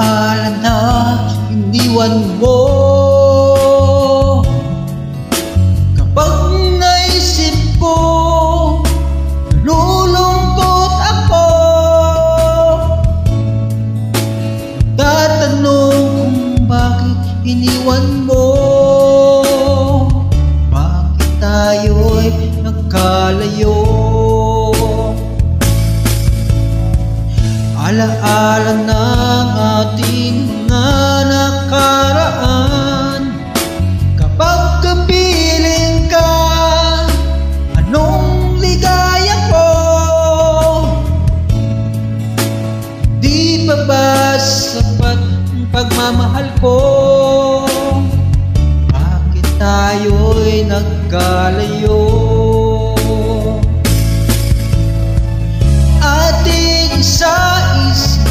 Alaala na iniwan mo. Kapag naisip ko, nalulungkot ako. Tatanong kung bakit iniwan mo. Bakit tayo'y nagkalayo? Alaala ng ating mga nakaraan. Kapag kapiling ka, anong ligaya ko? Di pa ba sapat ang pagmamahal ko? Bakit tayo'y nagkalayo? Ating isa-isip,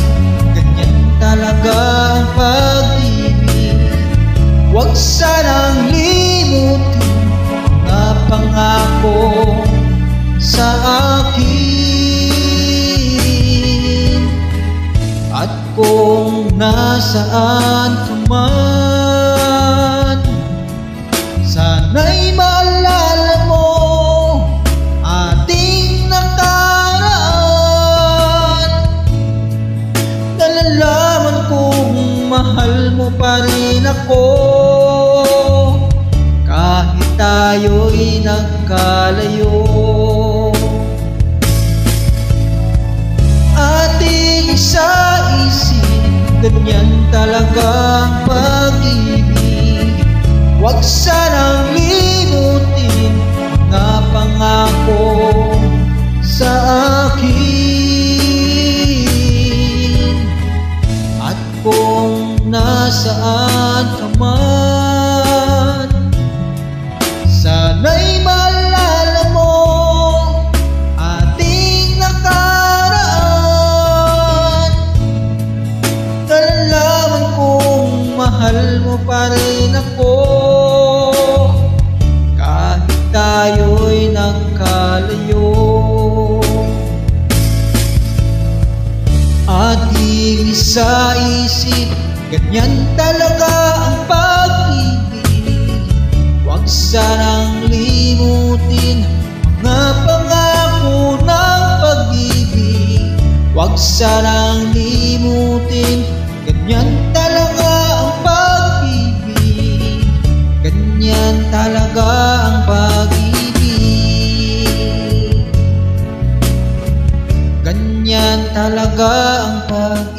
ganyan talaga ang pag-ibig. Huwag sanang limutin ang pangako sa akin. At kung nasaan ka man, sana'y maalala mo ating nakaraan. Nalalaman kong mahal mo pa rin ako, kahit tayo'y nagkalayo. Ating isa-isip, ganyan talaga ang pag-ibig. Huwag sanang limutin ang pangako sa akin. At kung nasaan ka man, sana'y maalala mo ating nakaraan. Nalalaman kong mahal mo pa rin ako, kahit tayo'y nagkalayo. Ating isa-isip, ganyan talaga ang pag-ibig. Huwag sanang limutin mga pangako ng pag-ibig. Huwag sanang limutin, ganyan talaga ang pag-ibig. Ganyan talaga ang pag-ibig. Ganyan talaga ang pag-ibig.